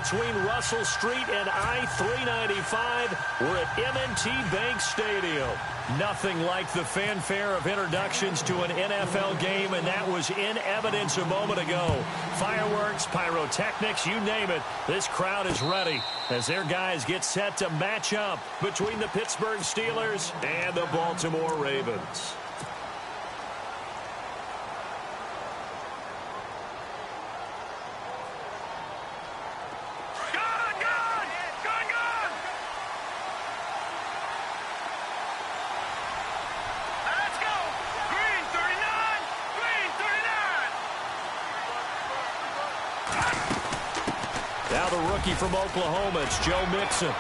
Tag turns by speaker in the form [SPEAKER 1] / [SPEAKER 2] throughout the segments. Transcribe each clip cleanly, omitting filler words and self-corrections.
[SPEAKER 1] between Russell Street and I-395. We're at M&T Bank Stadium. Nothing like the fanfare of introductions to an NFL game, and that was in evidence a moment ago. Fireworks, pyrotechnics, you name it. This crowd is ready as their guys get set to match up between the Pittsburgh Steelers and the Baltimore Ravens. From Oklahoma, it's Joe Mixon.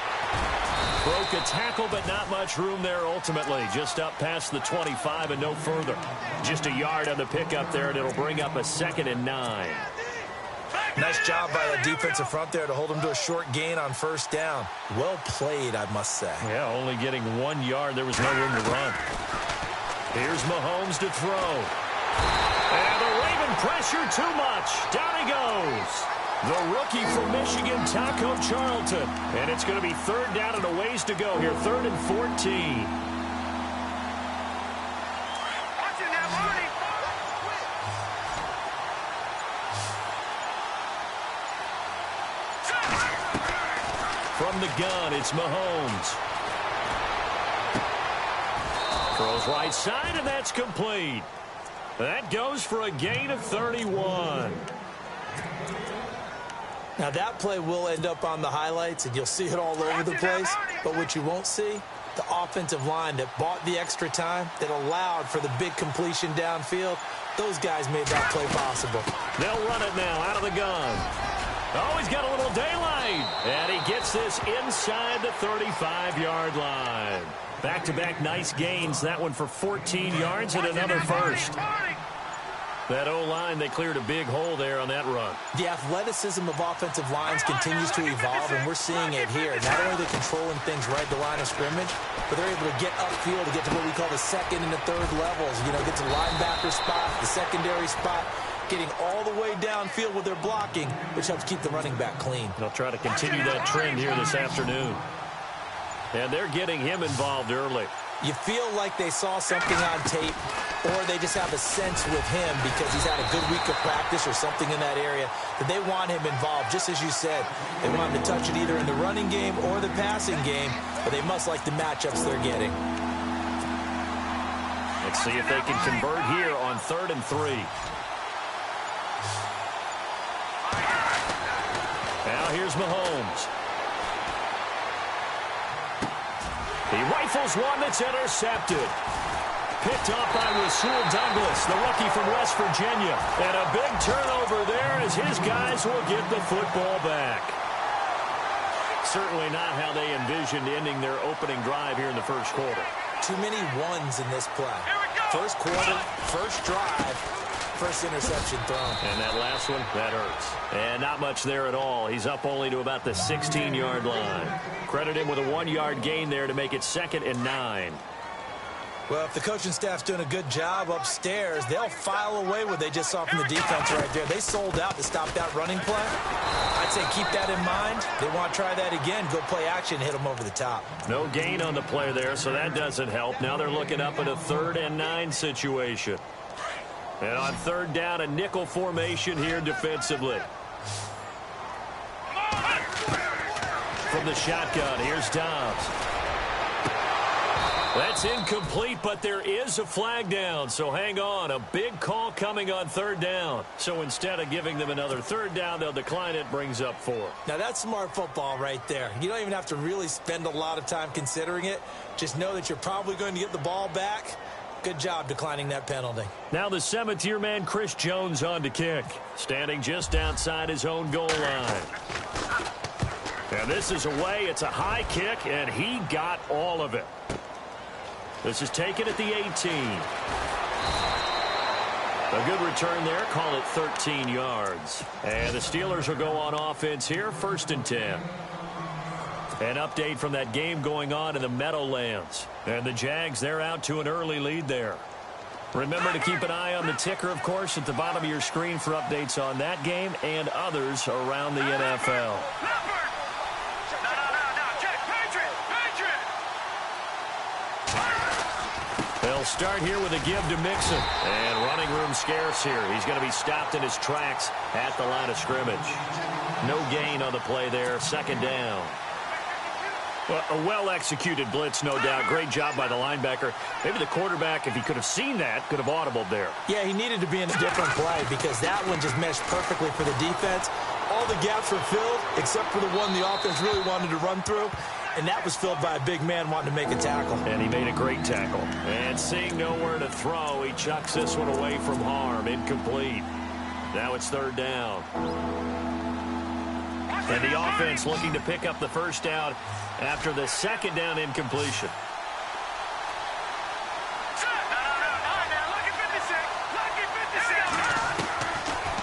[SPEAKER 1] Broke a tackle, but not much room there ultimately. Just up past the 25 and no further. Just a yard on the pickup there, and it'll bring up a 2nd and 9.
[SPEAKER 2] Nice job by the defensive front there to hold him to a short gain on 1st down. Well played, I must say.
[SPEAKER 1] Yeah, only getting 1 yard. There was no room to run. Here's Mahomes to throw. And the Raven pressure too much. Down he goes. The rookie from Michigan, Taco Charlton. And it's going to be 3rd down and a ways to go here. 3rd and 14. From the gun, it's Mahomes. Throws right side, and that's complete. That goes for a gain of 31.
[SPEAKER 2] Now, that play will end up on the highlights, and you'll see it all over the place. But what you won't see, the offensive line that bought the extra time, that allowed for the big completion downfield, those guys made that play possible.
[SPEAKER 1] They'll run it now out of the gun. Oh, he's got a little daylight. And he gets this inside the 35-yard line. Back-to-back nice gains. That one for 14 yards and another first. That O-line, they cleared a big hole there on that run.
[SPEAKER 2] The athleticism of offensive lines continues to evolve, and we're seeing it here. Not only are they controlling things right at the line of scrimmage, but they're able to get upfield to get to what we call the 2nd and the 3rd levels. You know, get to the linebacker spot, the secondary spot, getting all the way downfield with their blocking, which helps keep the running back clean.
[SPEAKER 1] They'll try to continue that trend here this afternoon. And they're getting him involved early.
[SPEAKER 2] You feel like they saw something on tape, or they just have a sense with him because he's had a good week of practice or something in that area that they want him involved. Just as you said, they want him to touch it either in the running game or the passing game, but they must like the matchups they're getting.
[SPEAKER 1] Let's see if they can convert here on 3rd and 3. Now here's Mahomes. He rifles one that's intercepted. Picked off by Rasul Douglas, the rookie from West Virginia. And a big turnover there as his guys will get the football back. Certainly not how they envisioned ending their opening drive here in the first quarter.
[SPEAKER 2] Too many ones in this play. First quarter, first drive, first interception thrown.
[SPEAKER 1] And that last one, that hurts. And not much there at all. He's up only to about the 16-yard line. Credit him with a 1-yard gain there to make it 2nd and 9.
[SPEAKER 2] Well, if the coaching staff's doing a good job upstairs, they'll file away what they just saw from the defense right there. They sold out to stop that running play. I'd say keep that in mind. They want to try that again. Go play action, hit them over the top.
[SPEAKER 1] No gain on the play there, so that doesn't help. Now they're looking up at a 3rd and 9 situation. And on 3rd down, a nickel formation here defensively. From the shotgun, here's Dobbs. That's incomplete, but there is a flag down, so hang on. A big call coming on 3rd down. So instead of giving them another 3rd down, they'll decline it, brings up 4.
[SPEAKER 2] Now that's smart football right there. You don't even have to really spend a lot of time considering it. Just know that you're probably going to get the ball back. Good job declining that penalty.
[SPEAKER 1] Now the 7th-year man, Chris Jones, on to kick. Standing just outside his own goal line. And this is away. It's a high kick, and he got all of it. This is taken at the 18. A good return there. Call it 13 yards. And the Steelers will go on offense here. 1st and 10. An update from that game going on in the Meadowlands. And the Jags, they're out to an early lead there. Remember to keep an eye on the ticker, of course, at the bottom of your screen for updates on that game and others around the NFL. They'll start here with a give to Mixon. And running room scarce here. He's going to be stopped in his tracks at the line of scrimmage. No gain on the play there. Second down. Well, a well-executed blitz, no doubt. Great job by the linebacker. Maybe the quarterback, if he could have seen that, could have audibled there.
[SPEAKER 2] Yeah, he needed to be in a different play because that one just meshed perfectly for the defense. All the gaps were filled except for the one the offense really wanted to run through, and that was filled by a big man wanting to make a tackle.
[SPEAKER 1] And he made a great tackle. And seeing nowhere to throw, he chucks this one away from harm. Incomplete. Now it's third down. And the offense looking to pick up the first down after the second down incompletion.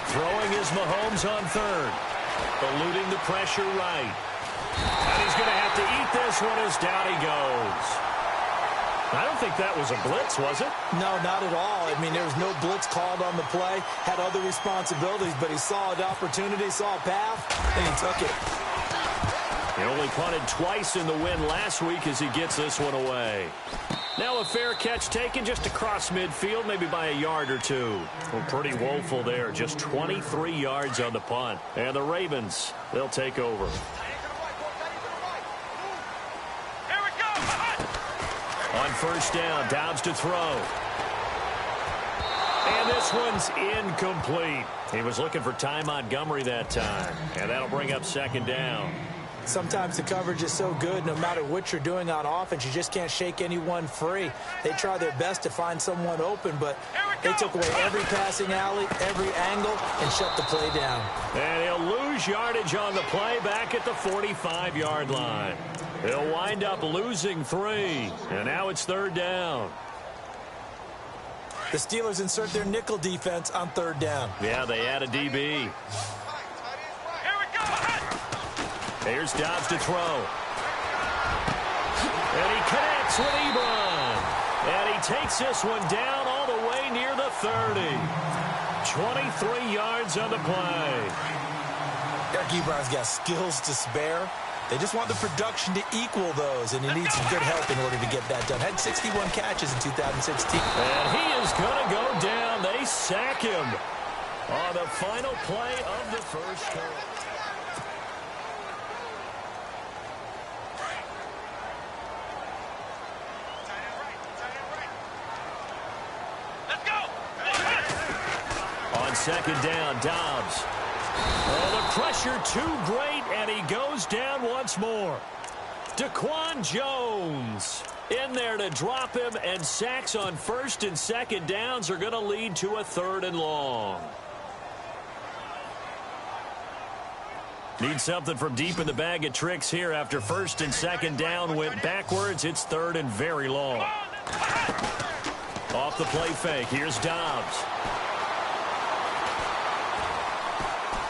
[SPEAKER 1] Throwing is Mahomes on third. Eluding the pressure right. And he's going to have to eat this one as down he goes. I don't think that was a blitz, was it?
[SPEAKER 2] No, not at all. I mean, there was no blitz called on the play. Had other responsibilities, but he saw an opportunity, saw a path, and he took it.
[SPEAKER 1] He only punted twice in the win last week as he gets this one away. Now a fair catch taken just across midfield, maybe by a yard or two. Well, pretty woeful there. Just 23 yards on the punt. And the Ravens, they'll take over. On first down, Dobbs to throw. And this one's incomplete. He was looking for Ty Montgomery that time. And that'll bring up second down.
[SPEAKER 2] Sometimes the coverage is so good, no matter what you're doing on offense, you just can't shake anyone free. They try their best to find someone open, but they took away every passing alley, every angle, and shut the play down.
[SPEAKER 1] And he'll lose yardage on the play back at the 45-yard line. He'll wind up losing 3, and now it's third down.
[SPEAKER 2] The Steelers insert their nickel defense on third down.
[SPEAKER 1] Yeah, they add a DB. Here's Dobbs to throw. And he connects with Ebron. And he takes this one down all the way near the 30. 23 yards on the play.
[SPEAKER 2] Eric Ebron's got skills to spare. They just want the production to equal those, and he needs some good help in order to get that done. Had 61 catches in 2016.
[SPEAKER 1] And he is going to go down. They sack him on the final play of the first quarter. Second down, Dobbs. Oh, the pressure too great, and he goes down once more. Daquan Jones in there to drop him, and sacks on first and second downs are going to lead to a third and long. Need something from deep in the bag of tricks here after first and second down went backwards. It's third and very long. Off the play fake. Here's Dobbs.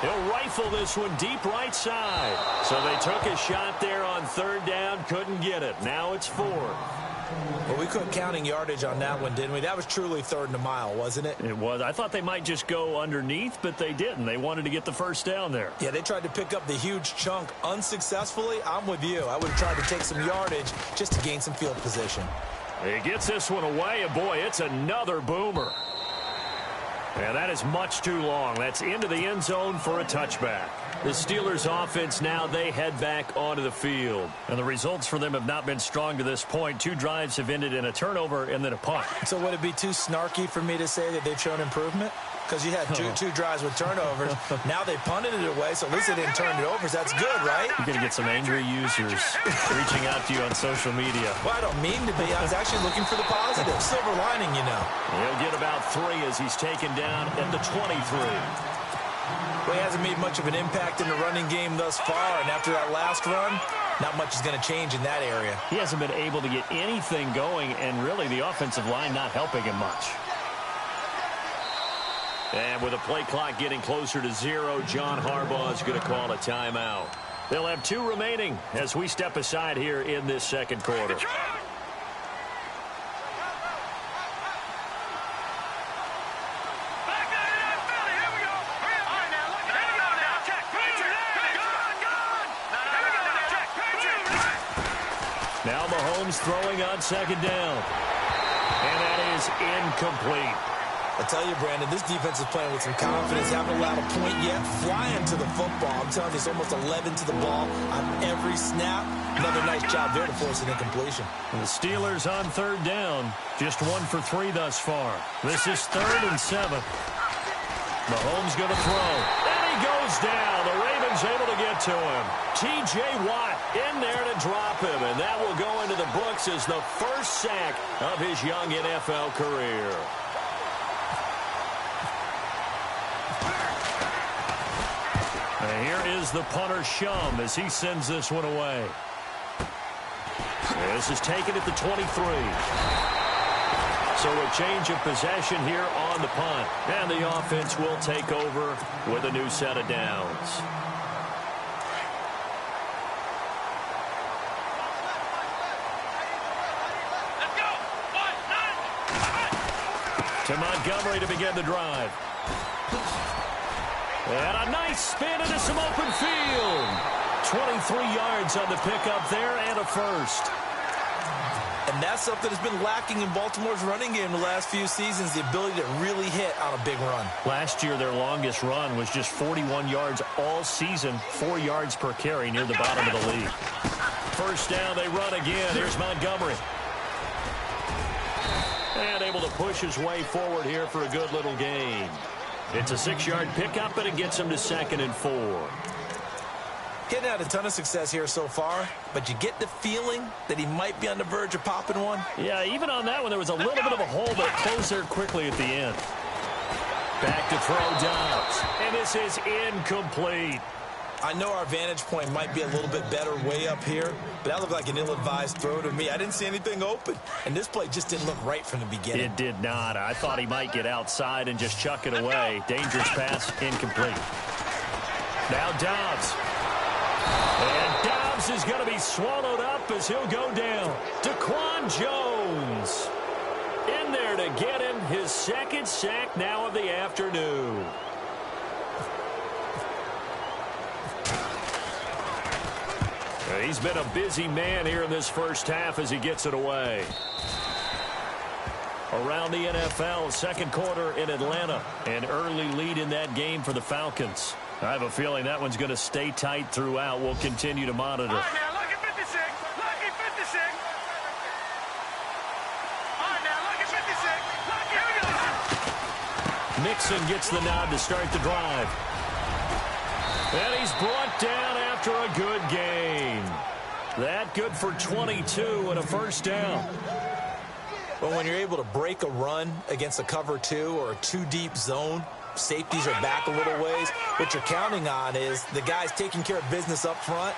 [SPEAKER 1] He'll rifle this one deep right side. So they took a shot there on third down, couldn't get it. Now it's 4.
[SPEAKER 2] Well, we quit counting yardage on that one, didn't we? That was truly third and a mile, wasn't it?
[SPEAKER 1] It was. I thought they might just go underneath, but they didn't. They wanted to get the first down there.
[SPEAKER 2] Yeah, they tried to pick up the huge chunk unsuccessfully. I'm with you. I would have tried to take some yardage just to gain some field position.
[SPEAKER 1] He gets this one away, and boy, it's another boomer. And that is much too long. That's into the end zone for a touchback. The Steelers offense now, they head back onto the field. And the results for them have not been strong to this point. 2 drives have ended in a turnover and then a punt.
[SPEAKER 2] So would it be too snarky for me to say that they've shown improvement? Because you had two drives with turnovers. Now they punted it away, so at least they didn't turn it over. So that's good, right?
[SPEAKER 1] You're going to get some angry users reaching out to you on social media.
[SPEAKER 2] Well, I don't mean to be. I was actually looking for the positive. Silver lining, you know.
[SPEAKER 1] He'll get about 3 as he's taken down at the 23.
[SPEAKER 2] Well, he hasn't made much of an impact in the running game thus far, and after that last run, not much is going to change in that area.
[SPEAKER 1] He hasn't been able to get anything going, and really the offensive line not helping him much. And with the play clock getting closer to 0, John Harbaugh is going to call a timeout. They'll have 2 remaining as we step aside here in this second quarter. Now Mahomes throwing on second down. And that is incomplete.
[SPEAKER 2] I tell you, Brandon, this defense is playing with some confidence. Haven't allowed a point yet. Flying to the football. I'm telling you, it's almost 11 to the ball on every snap. Another nice job there to force an incompletion.
[SPEAKER 1] And the Steelers on third down. Just 1 for 3 thus far. This is 3rd and 7. Mahomes going to throw. And he goes down. The Ravens able to get to him. T.J. Watt in there to drop him. And that will go into the books as the first sack of his young NFL career. And here is the punter, Shum, as he sends this one away. This is taken at the 23. So a change of possession here on the punt. And the offense will take over with a new set of downs. To Montgomery to begin the drive. And a nice spin into some open field. 23 yards on the pickup there and a first.
[SPEAKER 2] And that's something that's been lacking in Baltimore's running game the last few seasons, the ability to really hit on a big run.
[SPEAKER 1] Last year, their longest run was just 41 yards all season, 4 yards per carry near the bottom of the league. First down, they run again. Here's Montgomery. And able to push his way forward here for a good little gain. It's a 6-yard pickup, but it gets him to 2nd and 4.
[SPEAKER 2] Getting out a ton of success here so far, but you get the feeling that he might be on the verge of popping one.
[SPEAKER 1] Yeah, even on that one, there was a little bit of a hole, but closed there quickly at the end. Back to throw Dobbs, and this is incomplete.
[SPEAKER 2] I know our vantage point might be a little bit better way up here, but that looked like an ill-advised throw to me. I didn't see anything open, and this play just didn't look right from the beginning.
[SPEAKER 1] It did not. I thought he might get outside and just chuck it away. Dangerous pass, incomplete. Now Dobbs. And Dobbs is going to be swallowed up as he'll go down. Daquan Jones in there to get him his 2nd sack now of the afternoon. He's been a busy man here in this first half as he gets it away. Around the NFL, 2nd quarter in Atlanta. An early lead in that game for the Falcons. I have a feeling that one's going to stay tight throughout. We'll continue to monitor.
[SPEAKER 3] All right, now, look at 56. Look at 56. All right, now, look at 56. Look, here we go.
[SPEAKER 1] Mixon gets the nod to start the drive. And he's brought down after a good gain. That good for 22 and a first down.
[SPEAKER 2] But when you're able to break a run against a cover 2 or a 2-deep zone, safeties are back a little ways. What you're counting on is the guys taking care of business up front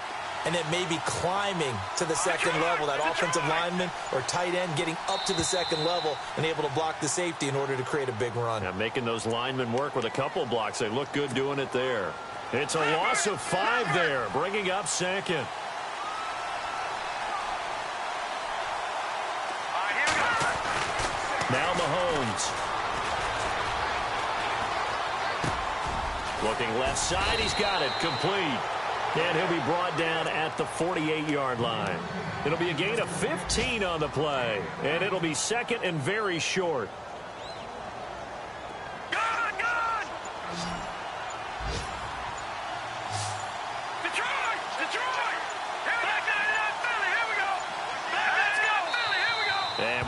[SPEAKER 2] and then maybe climbing to the 2nd level, that offensive lineman or tight end getting up to the 2nd level and able to block the safety in order to create a big run.
[SPEAKER 1] Now making those linemen work with a couple of blocks. They look good doing it there. It's a loss of 5 there, bringing up 2nd. Now Mahomes. Looking left side, he's got it, complete. And he'll be brought down at the 48-yard line. It'll be a gain of 15 on the play, and it'll be 2nd and very short.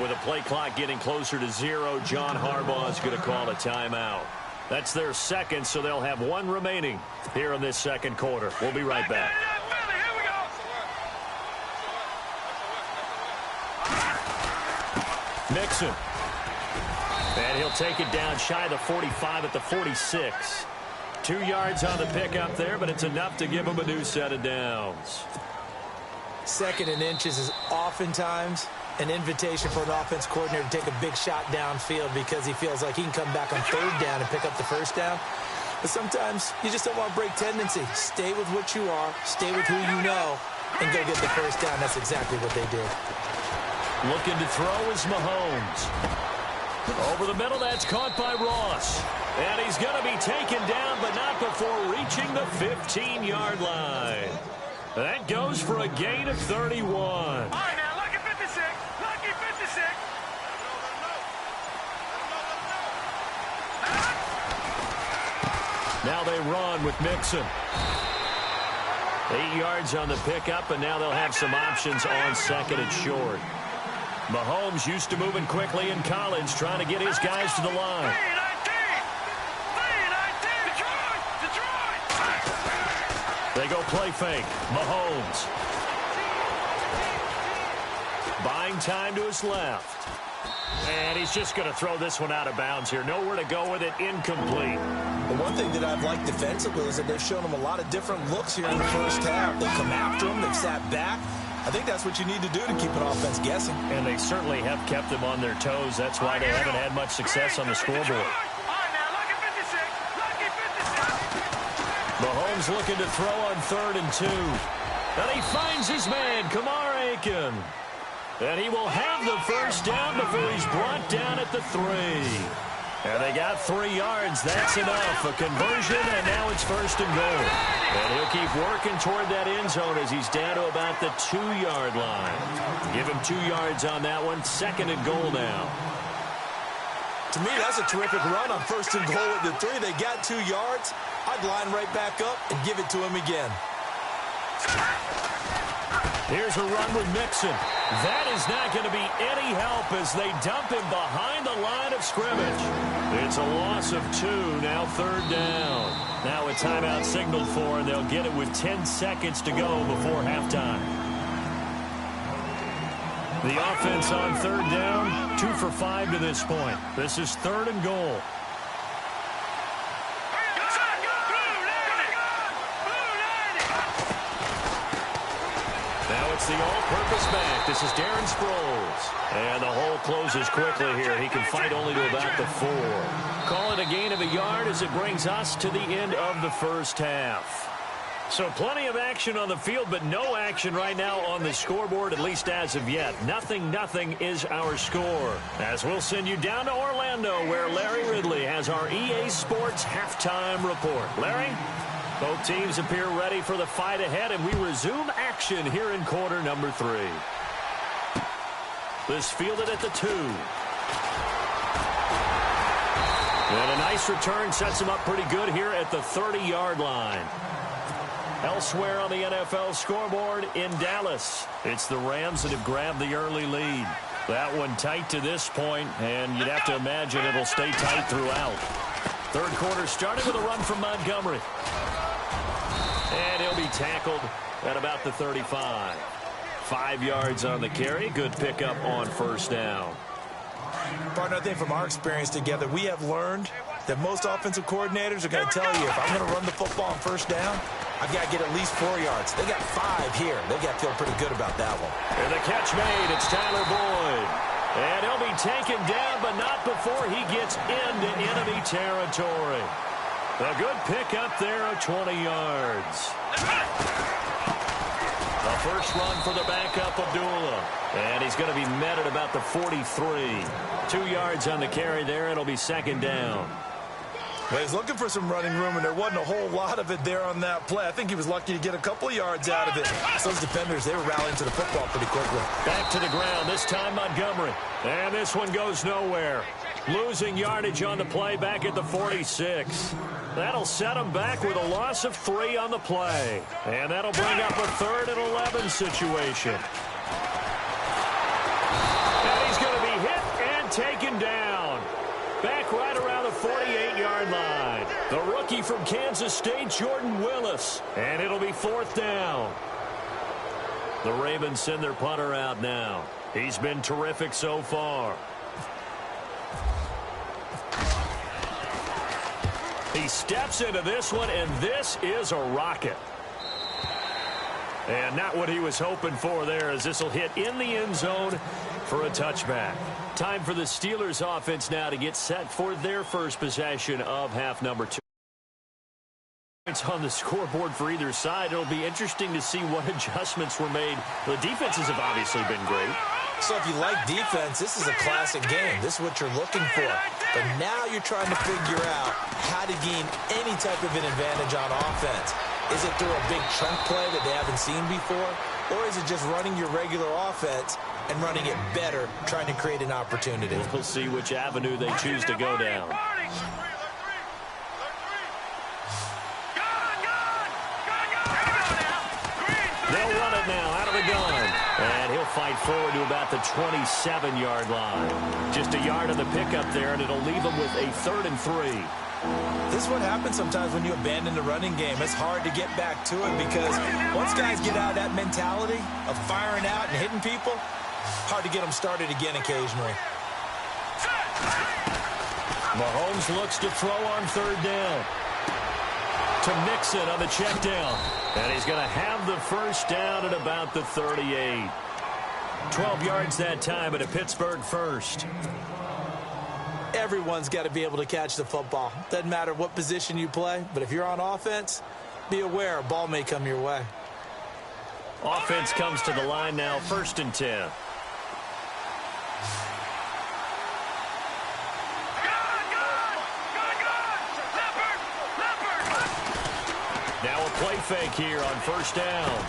[SPEAKER 1] With a play clock getting closer to 0, John Harbaugh is going to call a timeout. That's their 2nd, so they'll have 1 remaining here in this 2nd quarter. We'll be right back. Mixon. And he'll take it down shy of the 45 at the 46. 2 yards on the pickup there, but it's enough to give him a new set of downs.
[SPEAKER 2] 2nd and inches is oftentimes an invitation for an offense coordinator to take a big shot downfield because he feels like he can come back on 3rd down and pick up the first down. But sometimes you just don't want to break tendency. Stay with what you are, stay with who you know, and go get the first down. That's exactly what they did.
[SPEAKER 1] Looking to throw is Mahomes. Over the middle, that's caught by Ross. And he's going to be taken down, but not before reaching the 15-yard line. That goes for a gain of 31.
[SPEAKER 3] All right, now,
[SPEAKER 1] how they run with Mixon. 8 yards on the pickup, and now they'll have some options on second and short. Mahomes used to moving quickly in college, trying to get his guys to the line. They go play fake. Mahomes. Buying time to his left. And he's just going to throw this one out of bounds here. Nowhere to go with it. Incomplete.
[SPEAKER 2] The one thing that I've liked defensively is that they've shown him a lot of different looks here in the first half. They've come after him. They've sat back. I think that's what you need to do to keep an offense guessing.
[SPEAKER 1] And they certainly have kept them on their toes. That's why they haven't had much success on the scoreboard. Mahomes looking to throw on 3rd and 2. And he finds his man, Kamar Aiken. And he will have the first down before he's brought down at the 3. And they got 3 yards. That's enough. A conversion, and now it's 1st and goal. And he'll keep working toward that end zone as he's down to about the 2-yard line. Give him 2 yards on that one. 2nd and goal now.
[SPEAKER 2] To me, that's a terrific run on 1st and goal at the 3. They got 2 yards. I'd line right back up and give it to him again.
[SPEAKER 1] Here's a run with Mixon. That is not going to be any help as they dump him behind the line of scrimmage. It's a loss of 2, now 3rd down. Now a timeout signaled for, and they'll get it with 10 seconds to go before halftime. The offense on 3rd down, 2 for 5 to this point. This is 3rd and goal. Now it's the all-purpose back. This is Darren Sproles. And the hole closes quickly here. He can fight only to about the 4. Call it a gain of a yard as it brings us to the end of the first half. So plenty of action on the field, but no action right now on the scoreboard, at least as of yet. 0-0 is our score. As we'll send you down to Orlando, where Larry Ridley has our EA Sports halftime report. Larry? Both teams appear ready for the fight ahead, and we resume action here in quarter number 3. This fielded at the 2. And a nice return sets him up pretty good here at the 30-yard line. Elsewhere on the NFL scoreboard in Dallas, it's the Rams that have grabbed the early lead. That one tight to this point, and you'd have to imagine it'll stay tight throughout. 3rd quarter starting with a run from Montgomery. And he'll be tackled at about the 35. 5 yards on the carry. Good pickup on 1st down.
[SPEAKER 2] Partner, I think from our experience together, we have learned that most offensive coordinators are going to tell you, if I'm going to run the football on 1st down, I've got to get at least 4 yards. They got 5 here. They got to feel pretty good about that one.
[SPEAKER 1] And the catch made. It's Tyler Boyd. And he'll be taken down, but not before he gets into enemy territory. A good pickup there of 20 yards. A first run for the backup, Abdullah. And he's going to be met at about the 43. 2 yards on the carry there. It'll be 2nd down.
[SPEAKER 2] Well, he's looking for some running room, and there wasn't a whole lot of it there on that play. I think he was lucky to get a couple of yards out of it. So those defenders, they were rallying to the football pretty quickly.
[SPEAKER 1] Back to the ground, this time Montgomery. And this one goes nowhere. Losing yardage on the play back at the 46. That'll set him back with a loss of 3 on the play. And that'll bring up a 3rd and 11 situation. And he's going to be hit and taken down. Back right around the 48-yard line. The rookie from Kansas State, Jordan Willis. And it'll be 4th down. The Ravens send their punter out now. He's been terrific so far. He steps into this one, and this is a rocket. And not what he was hoping for there, as this will hit in the end zone for a touchback. Time for the Steelers offense now to get set for their first possession of half number 2. It's on the scoreboard for either side. It'll be interesting to see what adjustments were made. The defenses have obviously been great.
[SPEAKER 2] So if you like defense, this is a classic game. This is what you're looking for. But now you're trying to figure out how to gain any type of an advantage on offense. Is it through a big chunk play that they haven't seen before? Or is it just running your regular offense and running it better, trying to create an opportunity?
[SPEAKER 1] We'll see which avenue they choose to go down. the gun. And he'll fight forward to about the 27-yard line. Just a yard on the pickup there, and it'll leave him with a 3rd and 3.
[SPEAKER 2] This is what happens sometimes when you abandon the running game. It's hard to get back to it because once guys get out of that mentality of firing out and hitting people, hard to get them started again occasionally.
[SPEAKER 1] Mahomes looks to throw on 3rd down. To Mixon on the check down. And he's going to have the first down at about the 38. 12 yards that time at a Pittsburgh first.
[SPEAKER 2] Everyone's got to be able to catch the football. Doesn't matter what position you play, but if you're on offense, be aware a ball may come your way.
[SPEAKER 1] Offense comes to the line now, 1st and 10. Now a play fake here on 1st down.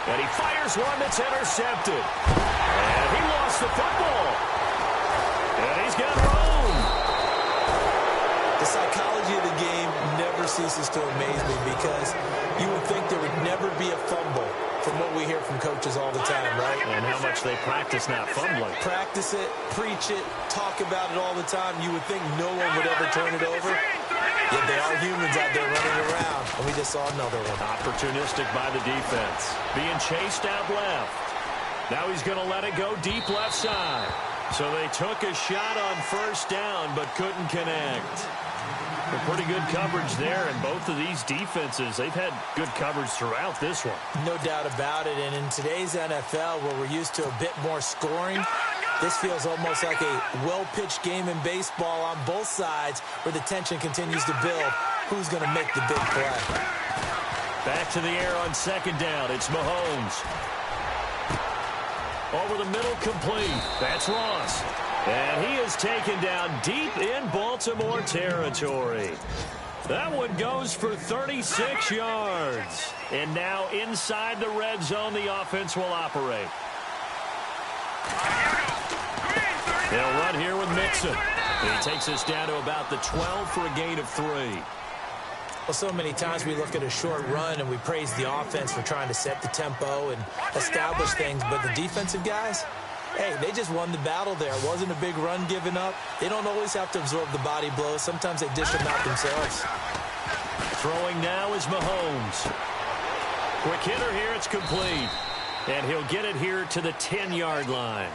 [SPEAKER 1] And he fires one that's intercepted. And he lost the football. And he's got room.
[SPEAKER 2] The psychology of the game never ceases to amaze me because you would think there would never be a fumble from what we hear from coaches all the time, right?
[SPEAKER 1] And how much they practice not fumbling.
[SPEAKER 2] Practice it, preach it, talk about it all the time. You would think no one would ever turn it over. Yet they are humans out there running around, and we just saw another one.
[SPEAKER 1] Opportunistic by the defense. Being chased out left. Now he's going to let it go deep left side. So they took a shot on 1st down, but couldn't connect. A pretty good coverage there, and both of these defenses, they've had good coverage throughout this one.
[SPEAKER 2] No doubt about it, and in today's NFL, where we're used to a bit more scoring, this feels almost like a well-pitched game in baseball on both sides where the tension continues to build. Who's going to make the big play?
[SPEAKER 1] Back to the air on 2nd down. It's Mahomes. Over the middle, complete. That's Ross. And he is taken down deep in Baltimore territory. That one goes for 36 yards. And now inside the red zone, the offense will operate. They'll run here with Mixon. He takes us down to about the 12 for a gain of 3.
[SPEAKER 2] Well, so many times we look at a short run and we praise the offense for trying to set the tempo and establish things. But the defensive guys, hey, they just won the battle there. It wasn't a big run given up. They don't always have to absorb the body blows. Sometimes they dish them out themselves.
[SPEAKER 1] Throwing now is Mahomes. Quick hitter here. It's complete. And he'll get it here to the 10-yard line.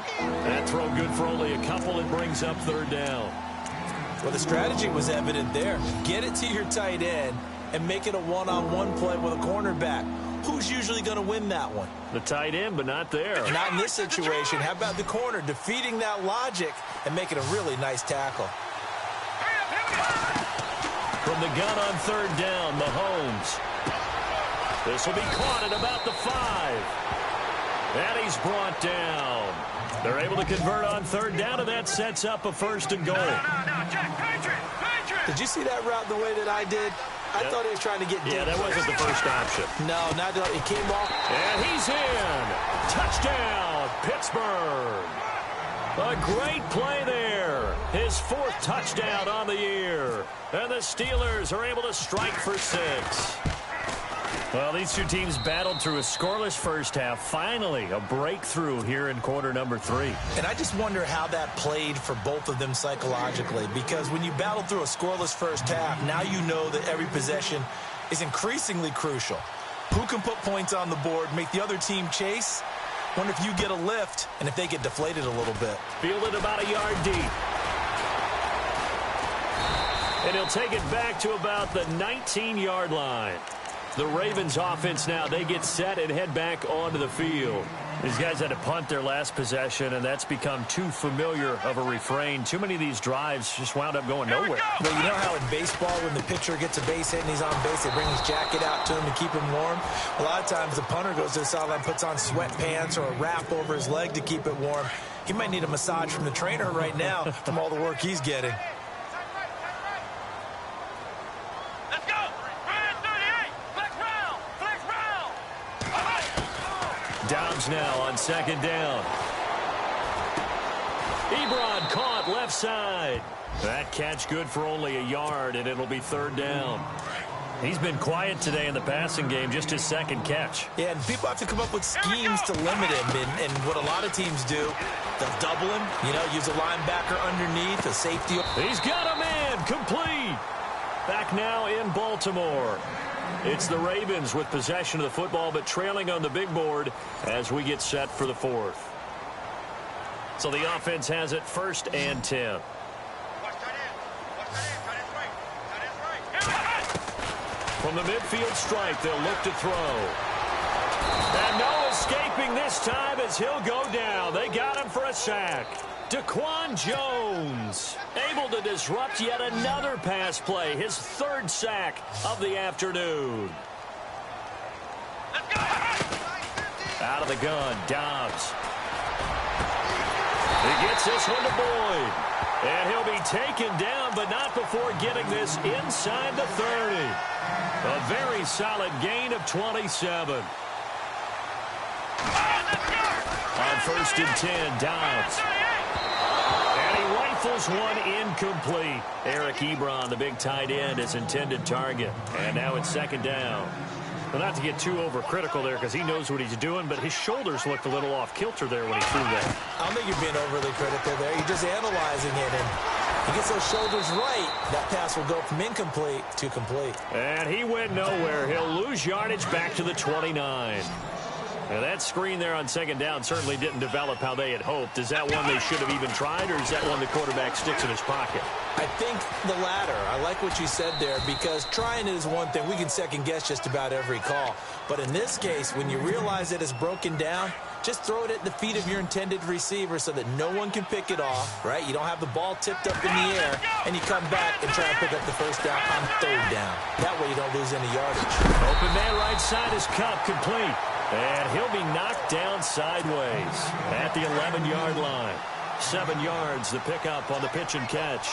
[SPEAKER 1] That throw good for only a couple. It brings up 3rd down.
[SPEAKER 2] Well, the strategy was evident there. Get it to your tight end and make it a one-on-one play with a cornerback. Who's usually going to win that one?
[SPEAKER 1] The tight end, but not there.
[SPEAKER 2] Not in this situation. How about the corner defeating that logic and making a really nice tackle?
[SPEAKER 1] From the gun on 3rd down, Mahomes. This will be caught at about the 5. And he's brought down. They're able to convert on 3rd down, and that sets up a 1st and goal.
[SPEAKER 2] Did you see that route the way that I did? I thought he was trying to get deep.
[SPEAKER 1] Yeah, that wasn't the first option.
[SPEAKER 2] No, not at all. He came off.
[SPEAKER 1] And he's in. Touchdown, Pittsburgh. A great play there. His 4th touchdown on the year. And the Steelers are able to strike for 6. Well, these two teams battled through a scoreless first half. Finally, a breakthrough here in quarter number 3.
[SPEAKER 2] And I just wonder how that played for both of them psychologically. Because when you battle through a scoreless first half, now you know that every possession is increasingly crucial. Who can put points on the board, make the other team chase? Wonder if you get a lift and if they get deflated a little bit.
[SPEAKER 1] Fielded about a yard deep. And he'll take it back to about the 19-yard line. The Ravens offense now, they get set and head back onto the field. These guys had to punt their last possession, and that's become too familiar of a refrain. Too many of these drives just wound up going nowhere.
[SPEAKER 2] Well, you know how in baseball, when the pitcher gets a base hit and he's on base, they bring his jacket out to him to keep him warm? A lot of times the punter goes to the sideline, puts on sweatpants or a wrap over his leg to keep it warm. He might need a massage from the trainer right now from all the work he's getting.
[SPEAKER 1] Downs now on 2nd down. Ebron caught left side. That catch good for only a yard, and it'll be 3rd down. He's been quiet today in the passing game, just his second catch.
[SPEAKER 2] Yeah, and people have to come up with schemes to limit him. And what a lot of teams do, they'll double him, use a linebacker underneath, a safety.
[SPEAKER 1] He's got a man, complete. Back now in Baltimore. It's the Ravens with possession of the football, but trailing on the big board as we get set for the fourth. So the offense has it 1st and 10. From the midfield stripe, they'll look to throw. And no escaping this time as he'll go down. They got him for a sack. Daquan Jones able to disrupt yet another pass play. His 3rd sack of the afternoon. Out of the gun, Dobbs. He gets this one to Boyd. And he'll be taken down, but not before getting this inside the 30. A very solid gain of 27. On 1st and 10, Dobbs. And he rifles one incomplete. Eric Ebron, the big tight end, his intended target. And now it's 2nd down. Well, not to get too overcritical there because he knows what he's doing, but his shoulders looked a little off kilter there when he threw that.
[SPEAKER 2] I don't think you're being overly critical there. You're just analyzing it, and he gets those shoulders right. That pass will go from incomplete to complete.
[SPEAKER 1] And he went nowhere. He'll lose yardage back to the 29. Now, that screen there on 2nd down certainly didn't develop how they had hoped. Is that one they should have even tried, or is that one the quarterback sticks in his pocket?
[SPEAKER 2] I think the latter. I like what you said there, because trying it is one thing. We can second-guess just about every call. But in this case, when you realize that it's broken down, just throw it at the feet of your intended receiver so that no one can pick it off, right? You don't have the ball tipped up in the air, and you come back and try and pick up the 1st down on 3rd down. That way you don't lose any yardage.
[SPEAKER 1] Open man right side is Kupp, complete. And he'll be knocked down sideways at the 11-yard line. 7 yards, the pickup on the pitch and catch.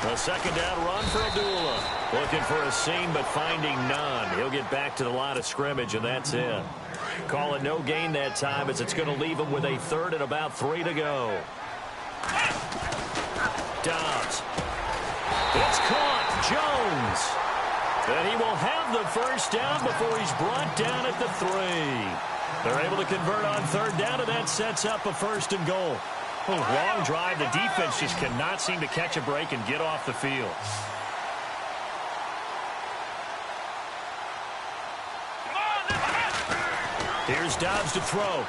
[SPEAKER 1] A 2nd down run for Abdullah. Looking for a seam, but finding none. He'll get back to the line of scrimmage, and that's it. Call it no gain that time, as it's going to leave him with a 3rd and about 3 to go. Dobbs. It's caught. Jones. And he will have the 1st down before he's brought down at the 3. They're able to convert on 3rd down, and that sets up a 1st and goal. Long drive. The defense just cannot seem to catch a break and get off the field. Here's Dobbs to throw.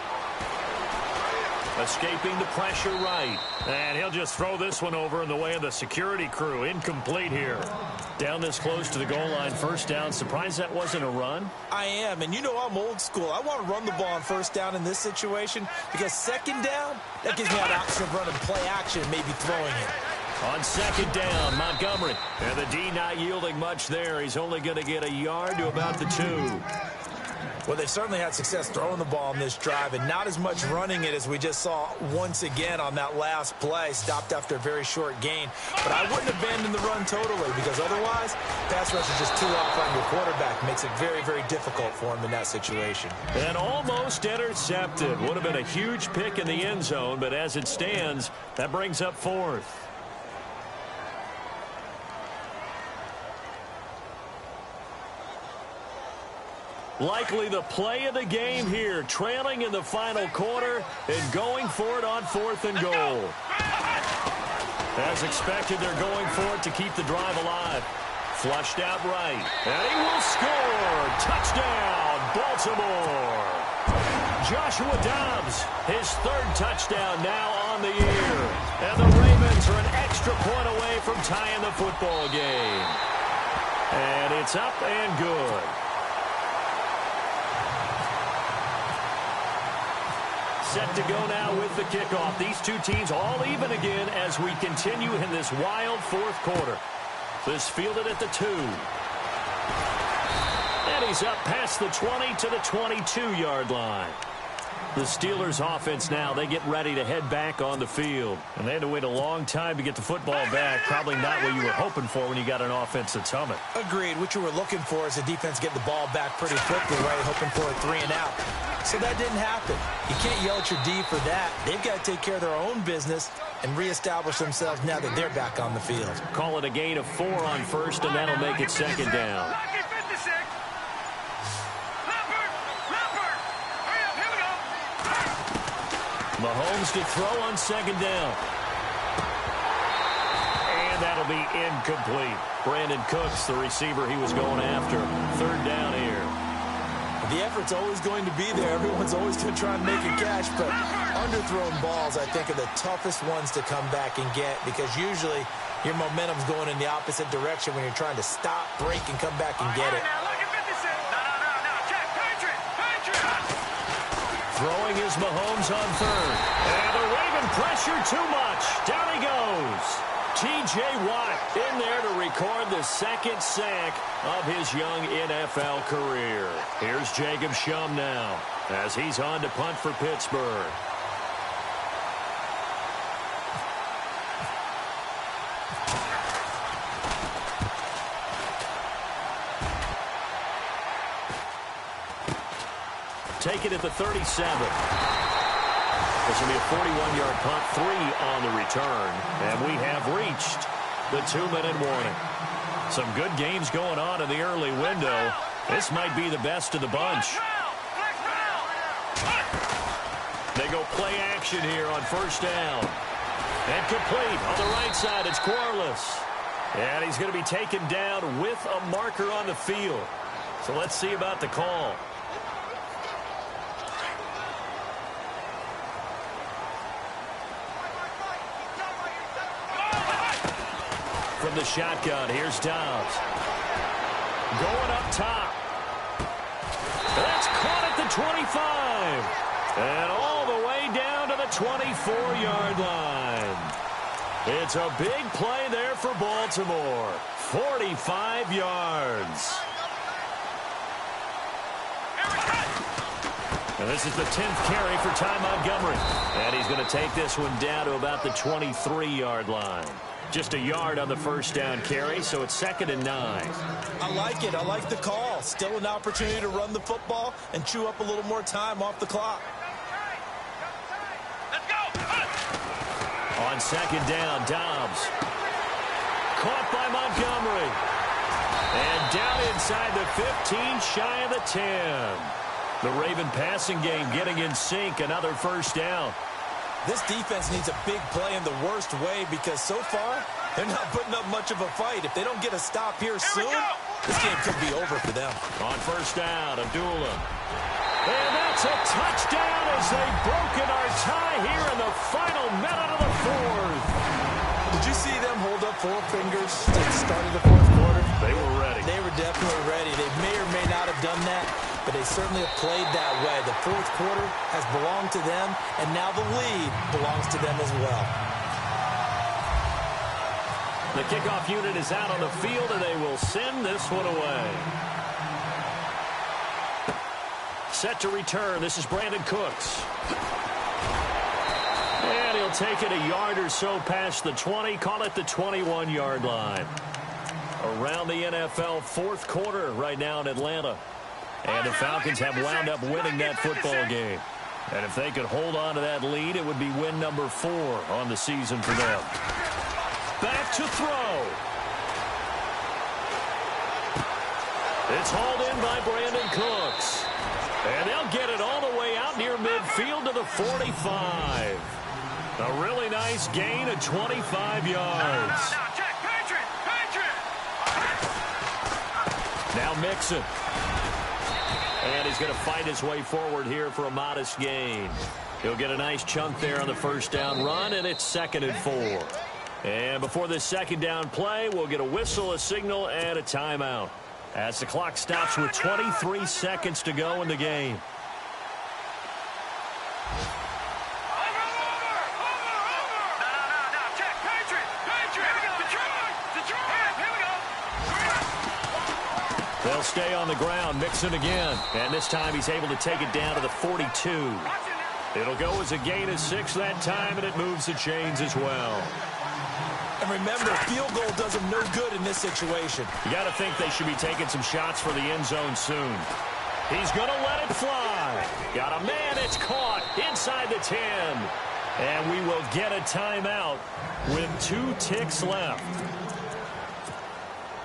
[SPEAKER 1] Escaping the pressure right. And he'll just throw this one over in the way of the security crew. Incomplete here. Down this close to the goal line. 1st down. Surprised that wasn't a run?
[SPEAKER 2] I am, and I'm old school. I want to run the ball on 1st down in this situation because 2nd down, that gives me that option of running play action and maybe throwing it.
[SPEAKER 1] On 2nd down, Montgomery. And the D not yielding much there. He's only going to get a yard to about the 2.
[SPEAKER 2] Well, they've certainly had success throwing the ball in this drive, and not as much running it as we just saw once again on that last play. Stopped after a very short gain. But I wouldn't abandon the run totally, because otherwise, pass rush is just too off on your quarterback. Makes it very, very difficult for him in that situation.
[SPEAKER 1] And almost intercepted. Would have been a huge pick in the end zone, but as it stands, that brings up 4th. Likely the play of the game here, trailing in the final quarter and going for it on 4th and goal. As expected, they're going for it to keep the drive alive. Flushed out right, and he will score. Touchdown, Baltimore. Joshua Dobbs, his 3rd touchdown now on the year. And the Ravens are an extra point away from tying the football game. And it's up and good. Set to go now with the kickoff. These two teams all even again as we continue in this wild 4th quarter. This fielded at the 2. And he's up past the 20 to the 22-yard line. The Steelers offense now, they get ready to head back on the field. And they had to wait a long time to get the football back. Probably not what you were hoping for when you got an offense that's humming.
[SPEAKER 2] Agreed. What you were looking for is the defense getting the ball back pretty quickly, right? Hoping for a 3 and out. So that didn't happen. You can't yell at your D for that. They've got to take care of their own business and reestablish themselves now that they're back on the field.
[SPEAKER 1] Call it a gain of 4 on first, and that'll make it second down. Mahomes to throw on second down. And that'll be incomplete. Brandon Cooks, the receiver he was going after. Third down here.
[SPEAKER 2] The effort's always going to be there. Everyone's always going to try and make a catch, but underthrown balls, I think, are the toughest ones to come back and get because usually your momentum's going in the opposite direction when you're trying to stop, break, and come back and get it.
[SPEAKER 1] Throwing is Mahomes on third. And the Raven pressure too much. Down he goes. T.J. Watt in there to record the second sack of his young NFL career. Here's Jacob Shum now as he's on to punt for Pittsburgh. Take it at the 37. This will be a 41-yard punt, 3 on the return. And we have reached the 2-minute warning. Some good games going on in the early window. This might be the best of the bunch. They go play action here on first down. And complete on the right side. It's Corliss. And he's going to be taken down with a marker on the field. So let's see about the call. From the shotgun, here's Dobbs. Going up top. That's caught at the 25. And all the way down to the 24-yard line. It's a big play there for Baltimore. 45 yards. And this is the 10th carry for Ty Montgomery. And he's going to take this one down to about the 23-yard line. Just a yard on the first down carry, so it's 2nd and 9.
[SPEAKER 2] I like it. I like the call. Still an opportunity to run the football and chew up a little more time off the clock.
[SPEAKER 3] Let's go.
[SPEAKER 1] On second down, Dobbs. Caught by Montgomery. And down inside the 15, shy of the 10. The Raven passing game getting in sync. Another first down.
[SPEAKER 2] This defense needs a big play in the worst way because so far, they're not putting up much of a fight. If they don't get a stop here soon, this game could be over for them.
[SPEAKER 1] On first down, Abdullah. And that's a touchdown as they've broken our tie here in the final minute of the fourth.
[SPEAKER 2] Did you see them hold up 4 fingers at the start of the fourth quarter?
[SPEAKER 1] They were ready.
[SPEAKER 2] They were definitely ready. They may or may not have done that, but they certainly have played that way. The fourth quarter has belonged to them, and now the lead belongs to them as well.
[SPEAKER 1] The kickoff unit is out on the field, and they will send this one away. Set to return. This is Brandon Cooks. And he'll take it a yard or so past the 20. Call it the 21-yard line. Around the NFL fourth quarter right now in Atlanta. And the Falcons have wound up winning that football game. And if they could hold on to that lead, it would be win number 4 on the season for them. Back to throw. It's hauled in by Brandon Cooks. And they'll get it all the way out near midfield to the 45. A really nice gain of 25 yards. Now Mixon. And he's going to fight his way forward here for a modest gain. He'll get a nice chunk there on the first down run, and it's 2nd and 4. And before this second down play, we'll get a whistle, a signal, and a timeout as the clock stops with 23 seconds to go in the game. They'll stay on the ground. Mixon again. And this time he's able to take it down to the 42. It'll go as a gain of 6 that time, and it moves the chains as well.
[SPEAKER 2] And remember, field goal does them no good in this situation.
[SPEAKER 1] You got to think they should be taking some shots for the end zone soon. He's going to let it fly. Got a man. It's caught inside the 10. And we will get a timeout with 2 ticks left.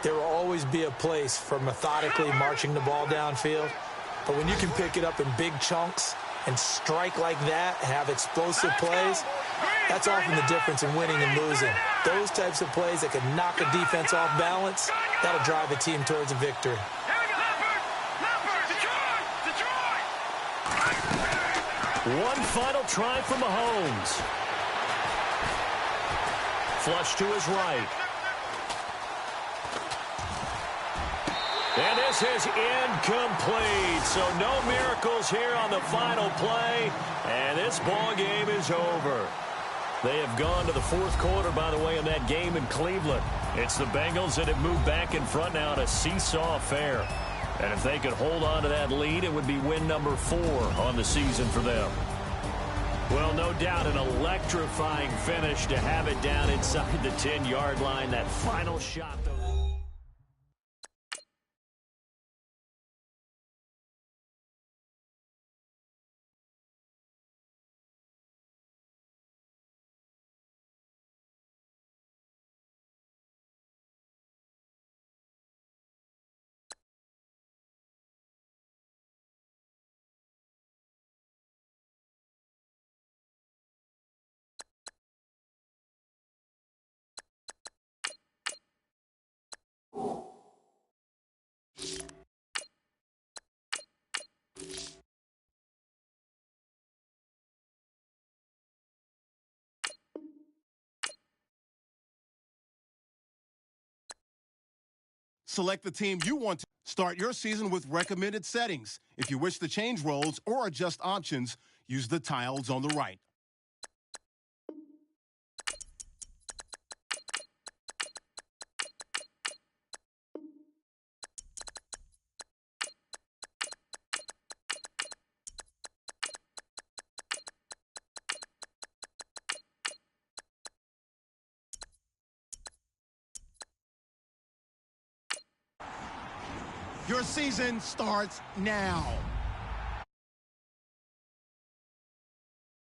[SPEAKER 2] There will always be a place for methodically marching the ball downfield. But when you can pick it up in big chunks and strike like that, have explosive plays, that's often the difference in winning and losing. Those types of plays that can knock a defense off balance, that'll drive a team towards a victory.
[SPEAKER 1] One final try from Mahomes. Flush to his right. And this is incomplete. So no miracles here on the final play. And this ball game is over. They have gone to the fourth quarter, by the way, in that game in Cleveland. It's the Bengals that have moved back in front now, a seesaw affair. And if they could hold on to that lead, it would be win number 4 on the season for them. Well, no doubt an electrifying finish to have it down inside the 10-yard line. That final shot, though.
[SPEAKER 4] Select the team you want to start your season with recommended settings. If you wish to change roles or adjust options, use the tiles on the right. Your season starts now.